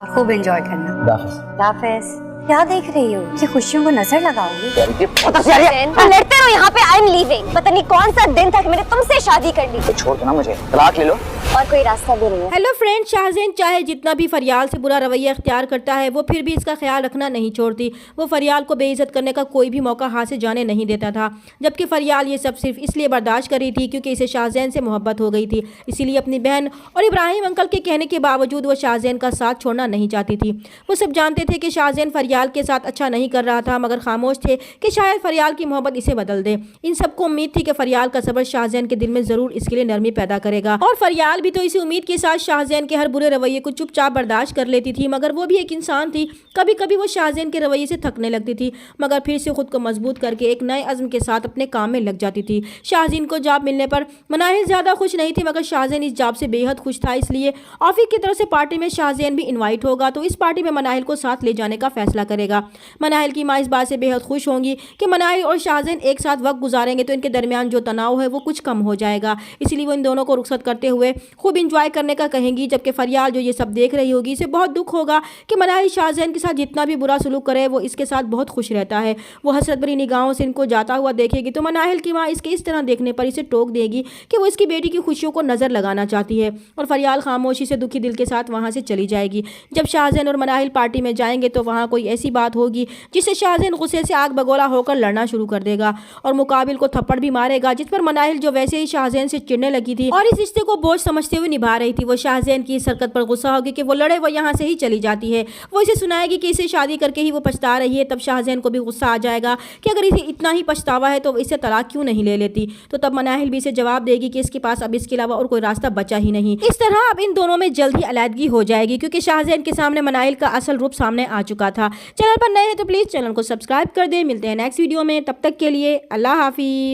खूब एंजॉय करना। हाफिज। क्या देख रही हो? ये खुशियों को नजर लगाओगी? लड़ते रहो यहाँ पे। I am leaving. पता नहीं कौन सा दिन था कि मैंने तुमसे शादी कर ली। तो छोड़ दो ना मुझे, तलाक ले लो। और कोई रास्ता भी नहीं है। हेलो फ्रेंड, शाहज़ैन चाहे जितना भी फरियाल से बुरा रवैया इख्तियार करता है, वो फिर भी इसका ख्याल रखना नहीं छोड़ती। वो फरियाल को बेइज्जत करने का कोई भी मौका हाथ से जाने नहीं देता था, जबकि फरियाल ये सब सिर्फ इसलिए बर्दाश्त कर रही थी क्योंकि इसे शाहज़ैन से मोहब्बत हो गई थी। इसीलिए अपनी बहन और इब्राहिम अंकल के कहने के बावजूद वो शाहज़ैन का साथ छोड़ना नहीं चाहती थी। वो सब जानते थे कि शाहज़ैन फरियाल के साथ अच्छा नहीं कर रहा था, मगर खामोश थे कि शायद फरियाल की मोहब्बत इसे बदल दे। इन सबको उम्मीद थी कि फरियाल का सब्र शाहज़ैन के दिल में ज़रूर इसके लिए नरमी पैदा करेगा, और फरियाल भी तो इसी उम्मीद के साथ शाहज़ैन के हर बुरे रवैये को चुपचाप बर्दाश्त कर लेती थी। मगर वो भी एक इंसान थी, कभी कभी वो शाहज़ैन के रवैये से थकने लगती थी, मगर फिर से खुद को मजबूत करके एक नए अज़्म के साथ अपने काम में लग जाती थी। शाहज़ैन को जॉब मिलने पर मनाहिल ज़्यादा खुश नहीं थी, मगर शाहज़ैन इस जॉब से बेहद खुश था। इसलिए ऑफिस की तरफ से पार्टी में शाहज़ैन भी इन्वाइट होगा, तो इस पार्टी में मनाहिल को साथ ले जाने का फैसला करेगा। मनाहिल की माँ इस बात से बेहद खुश होंगी कि मनाहिल और शाहज़ैन एक साथ वक्त गुजारेंगे तो इनके दरमियान जो तनाव है वो कुछ कम हो जाएगा। इसीलिए वो इन दोनों को रुखसत करते हुए खूब इंजॉय करने का कहेंगी, जबकि फरियाल जो ये सब देख रही होगी इसे बहुत दुख होगा कि मनाहिल शाहज़ैन के साथ जितना भी बुरा सलूक करे वो इसके साथ बहुत खुश रहता है। वो हसरत भरी निगाहों से इनको जाता हुआ देखेगी तो मनाहिल की माँ इसके इस तरह देखने पर इसे टोक देगी कि वो इसकी बेटी की खुशियों को नज़र लगाना चाहती है, और फरियाल खामोशी से दुखी दिल के साथ वहाँ से चली जाएगी। जब शाहज़ैन और मनाहिल पार्टी में जाएंगे तो वहाँ कोई ऐसी बात होगी जिससे शाहज़ैन गुस्से से आग बगोला होकर लड़ना शुरू कर देगा और मुकाबिल को थप्पड़ भी मारेगा, जिस पर मनाहिल जो वैसे ही शाहज़ैन से चिढ़ने लगी थी और इस रिश्ते को बोझ समझते हुए निभा रही थी, वो शाहज़ैन की इस हरकत पर गुस्सा होगी कि वो लड़े वो यहाँ से ही चली जाती है। वो इसे सुनाएगी कि इसे शादी करके ही वो पछता रही है। तब शाहज़ैन को भी गुस्सा आ जाएगा कि अगर इसे इतना ही पछतावा है तो इसे तलाक क्यों नहीं ले लेती। तो तब मनाहिल भी इसे जवाब देगी कि इसके पास अब इसके अलावा और कोई रास्ता बचा ही नहीं। इस तरह अब इन दोनों में जल्द ही अलहदगी हो जाएगी, क्योंकि शाहज़ैन के सामने मनाहिल का असल रूप सामने आ चुका था। चैनल पर नए हैं तो प्लीज़ चैनल को सब्सक्राइब कर दें। मिलते हैं नेक्स्ट वीडियो में, तब तक के लिए अल्लाह हाफिज़।